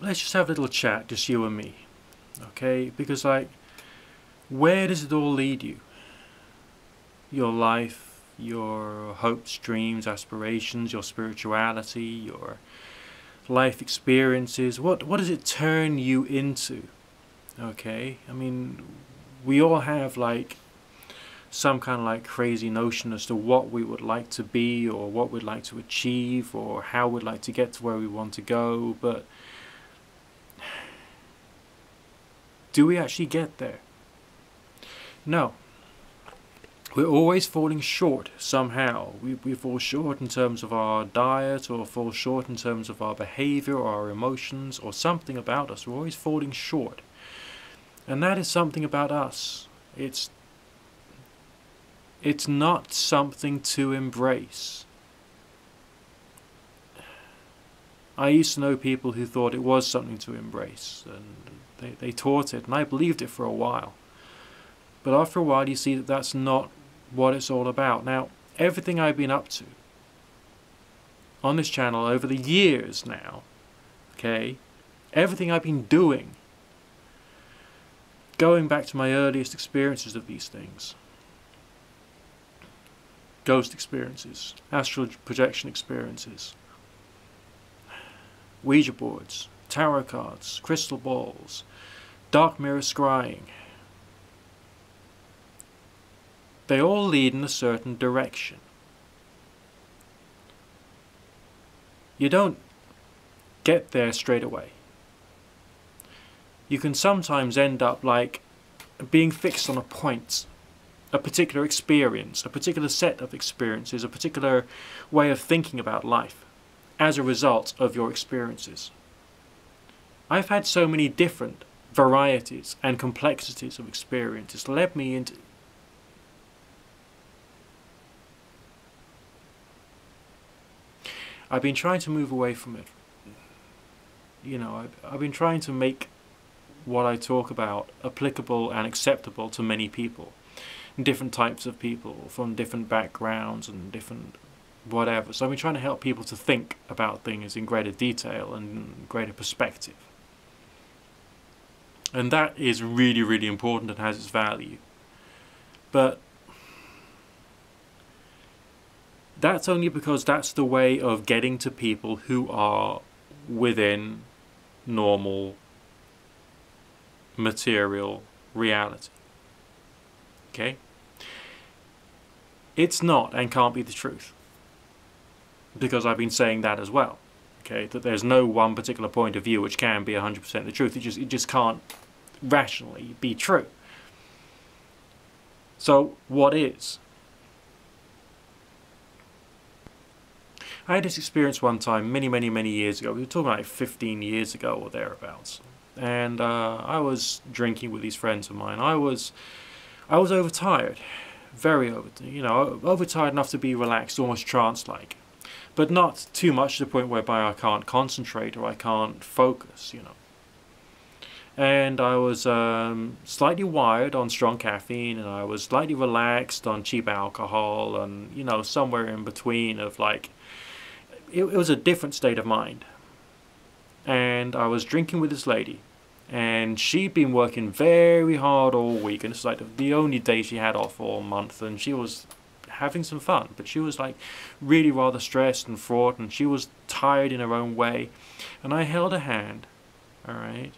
let's just have a little chat, just you and me, okay? Because, like, where does it all lead you? Your life, your hopes, dreams, aspirations, your spirituality, your life experiences. What does it turn you into? Okay? I mean, we all have, like, some kind of, like, crazy notion as to what we would like to be, or what we'd like to achieve, or how we'd like to get to where we want to go, but do we actually get there? No. We're always falling short somehow. We fall short in terms of our diet, or fall short in terms of our behavior, or our emotions, or something about us. We're always falling short. And that is something about us. It's not something to embrace. I used to know people who thought it was something to embrace, and they taught it, and I believed it for a while. But after a while you see that that's not what it's all about. Now, everything I've been up to on this channel over the years now, okay, everything I've been doing, going back to my earliest experiences of these things, ghost experiences, astral projection experiences, Ouija boards, tarot cards, crystal balls, dark mirror scrying. They all lead in a certain direction. You don't get there straight away. You can sometimes end up like being fixed on a point, a particular experience, a particular set of experiences, a particular way of thinking about life as a result of your experiences. I've had so many different varieties and complexities of experiences led me into I've been trying to move away from it. I've been trying to make what I talk about applicable and acceptable to many people. Different types of people from different backgrounds and different whatever. So I've been trying to help people to think about things in greater detail and greater perspective. And that is really, really important and has its value. But that's only because that's the way of getting to people who are within normal material reality. Okay? It's not and can't be the truth. Because I've been saying that as well. Okay? That there's no one particular point of view which can be 100% the truth. It just can't rationally be true. So, what is? I had this experience one time, many years ago. We were talking like 15 years ago or thereabouts. And I was drinking with these friends of mine. I was overtired, very overtired enough to be relaxed, almost trance-like, but not too much to the point whereby I can't concentrate or I can't focus, And I was slightly wired on strong caffeine, and I was slightly relaxed on cheap alcohol, and somewhere in between of like. It was a different state of mind. And I was drinking with this lady, and she'd been working very hard all week, and it's like the only day she had off all month, and she was having some fun, but she was like really rather stressed and fraught, and she was tired in her own way. And I held her hand, alright,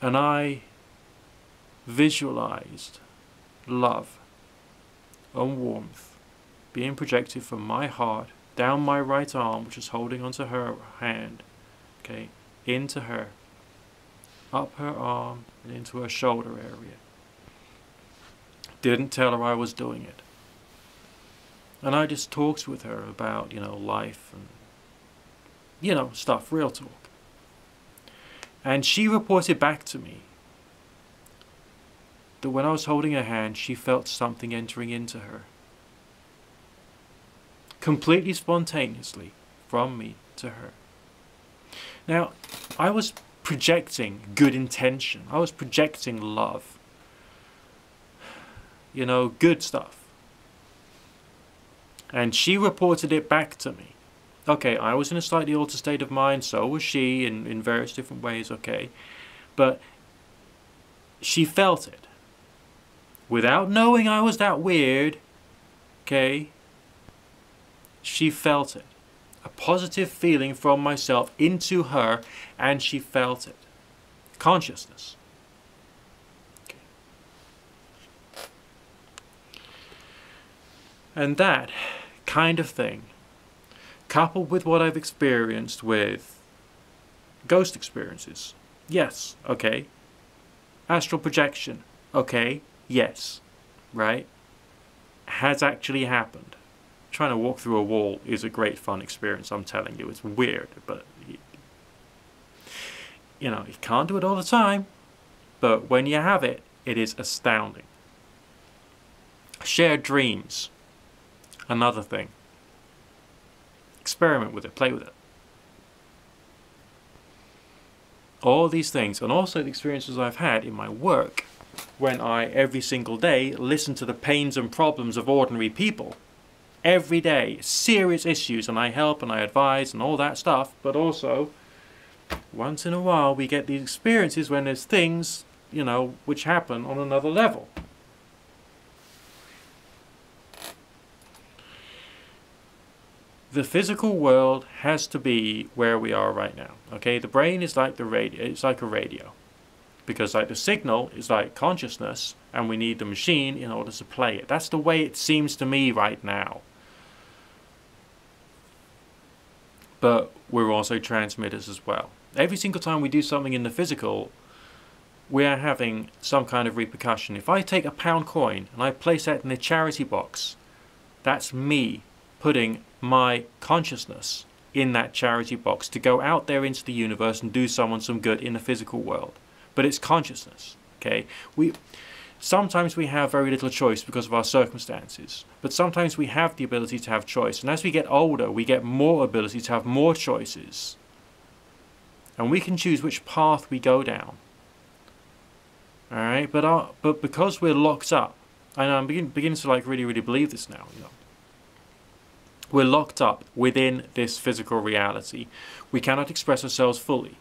and I visualized love and warmth being projected from my heart down my right arm, which was holding onto her hand, okay, into her, up her arm, and into her shoulder area. Didn't tell her I was doing it. And I just talked with her about, life and, stuff, real talk. And she reported back to me that when I was holding her hand, she felt something entering into her. Completely spontaneously, from me to her. Now, I was projecting good intention. I was projecting love. Good stuff. And she reported it back to me. Okay, I was in a slightly altered state of mind, so was she, in various different ways, okay. But she felt it. Without knowing I was that weird, okay, she felt it. A positive feeling from myself into her, and she felt it. Consciousness. Okay. And that kind of thing, coupled with what I've experienced with ghost experiences, yes, okay. Astral projection, okay, yes, right, has actually happened. Trying to walk through a wall is a great fun experience, I'm telling you. It's weird, but you know, you can't do it all the time, but when you have it, it is astounding. Shared dreams, another thing. Experiment with it, play with it. All these things, and also the experiences I've had in my work, when I, every single day, listen to the pains and problems of ordinary people. Every day, serious issues, and I help and I advise and all that stuff, but also, once in a while, we get these experiences when there's things, you know, which happen on another level. The physical world has to be where we are right now. Okay, the brain is like the radio. It's like a radio, because like the signal is like consciousness, and we need the machine in order to play it. That's the way it seems to me right now. But we're also transmitters as well. Every single time we do something in the physical, we are having some kind of repercussion. If I take a pound coin and I place that in a charity box, that's me putting my consciousness in that charity box to go out there into the universe and do someone some good in the physical world. But it's consciousness, okay? Sometimes we have very little choice because of our circumstances, but sometimes we have the ability to have choice. And as we get older, we get more ability to have more choices. And we can choose which path we go down. Alright, but because we're locked up, and I'm beginning to like really believe this now, you know. We're locked up within this physical reality. We cannot express ourselves fully.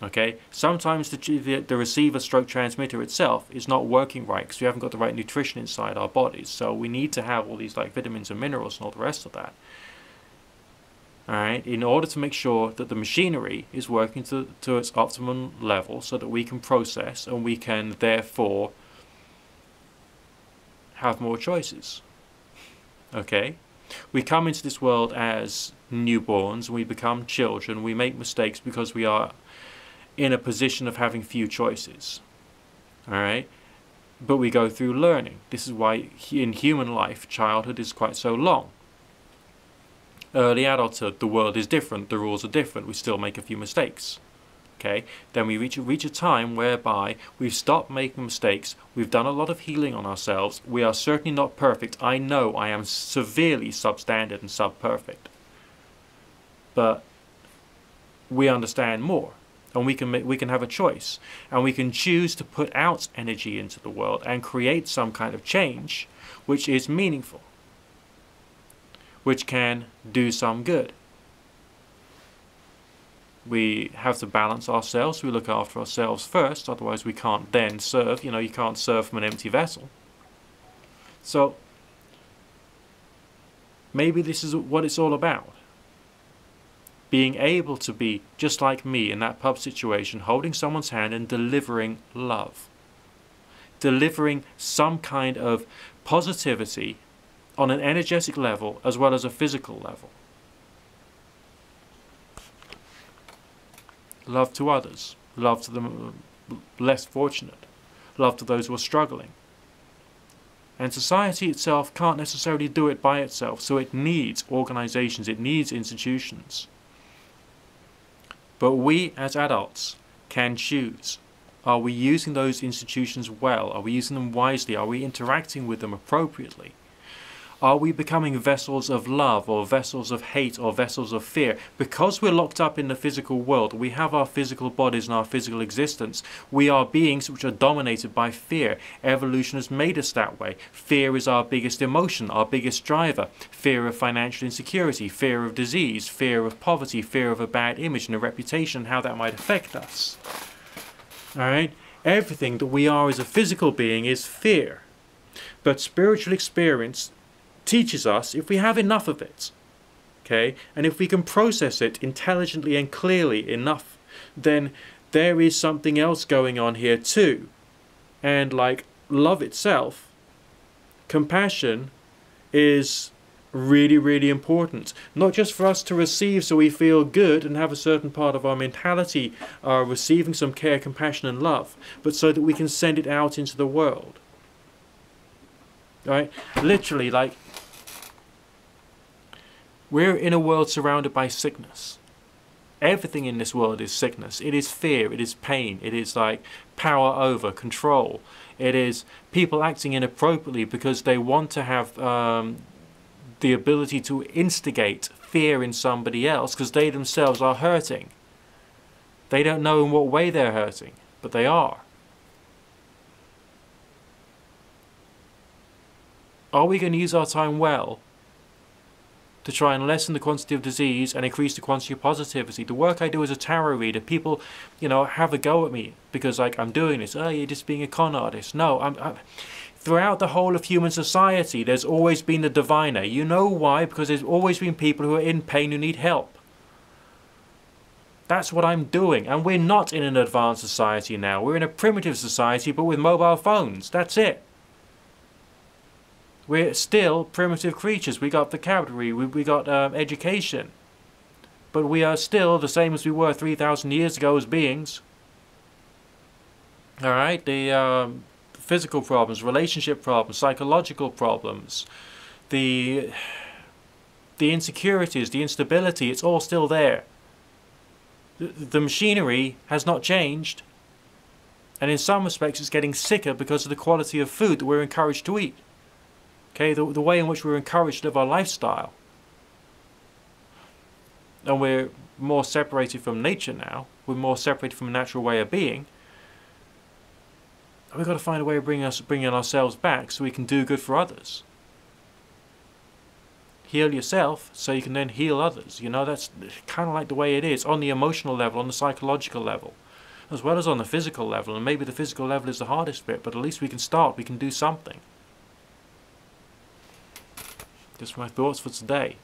Okay? Sometimes the receiver stroke transmitter itself is not working right because we haven't got the right nutrition inside our bodies. So we need to have all these like vitamins and minerals and all the rest of that. Alright? In order to make sure that the machinery is working to its optimum level so that we can process and we can therefore have more choices. Okay? We come into this world as newborns, we become children, we make mistakes because we are in a position of having few choices. Alright? But we go through learning. This is why in human life, childhood is quite so long. Early adulthood, the world is different, the rules are different, we still make a few mistakes. Okay? Then we reach a time whereby we've stopped making mistakes, we've done a lot of healing on ourselves, we are certainly not perfect. I know I am severely substandard and sub-perfect. But we understand more, and we can have a choice, and we can choose to put out energy into the world and create some kind of change which is meaningful, which can do some good. We have to balance ourselves, we look after ourselves first, otherwise we can't then serve. You know, you can't serve from an empty vessel. So, maybe this is what it's all about. Being able to be just like me in that pub situation, holding someone's hand and delivering love. Delivering some kind of positivity on an energetic level as well as a physical level. Love to others, love to the less fortunate, love to those who are struggling. And society itself can't necessarily do it by itself, so it needs organizations, it needs institutions. But we as adults can choose. Are we using those institutions well? Are we using them wisely? Are we interacting with them appropriately? Are we becoming vessels of love or vessels of hate or vessels of fear? Because we're locked up in the physical world, we have our physical bodies and our physical existence. We are beings which are dominated by fear. Evolution has made us that way. Fear is our biggest emotion, our biggest driver. Fear of financial insecurity, fear of disease, fear of poverty, fear of a bad image and a reputation, how that might affect us. Alright? Everything that we are as a physical being is fear. But spiritual experience teaches us, if we have enough of it, okay, and if we can process it intelligently and clearly enough, then there is something else going on here too. And like love itself, compassion is really, really important. Not just for us to receive so we feel good and have a certain part of our mentality receiving some care, compassion and love, but so that we can send it out into the world. Right? Literally, like, we're in a world surrounded by sickness. Everything in this world is sickness. It is fear, it is pain, it is like power over, control. It is people acting inappropriately because they want to have the ability to instigate fear in somebody else because they themselves are hurting. They don't know in what way they're hurting, but they are. Are we going to use our time well to try and lessen the quantity of disease and increase the quantity of positivity? The work I do as a tarot reader, people, you know, have a go at me because like I'm doing this. Oh, you're just being a con artist. No, I'm throughout the whole of human society, there's always been the diviner. You know why? Because there's always been people who are in pain who need help. That's what I'm doing. And we're not in an advanced society now. We're in a primitive society, but with mobile phones. That's it. We're still primitive creatures. We got vocabulary, we got education. But we are still the same as we were 3,000 years ago as beings. Alright, the physical problems, relationship problems, psychological problems, the insecurities, the instability, it's all still there. The machinery has not changed. And in some respects it's getting sicker because of the quality of food that we're encouraged to eat. Okay, the way in which we're encouraged to live our lifestyle. And we're more separated from nature now. We're more separated from a natural way of being. And we've got to find a way of bringing ourselves back so we can do good for others. Heal yourself so you can then heal others. You know, that's kind of like the way it is on the emotional level, on the psychological level, as well as on the physical level. And maybe the physical level is the hardest bit, but at least we can start, we can do something. Just my thoughts for today.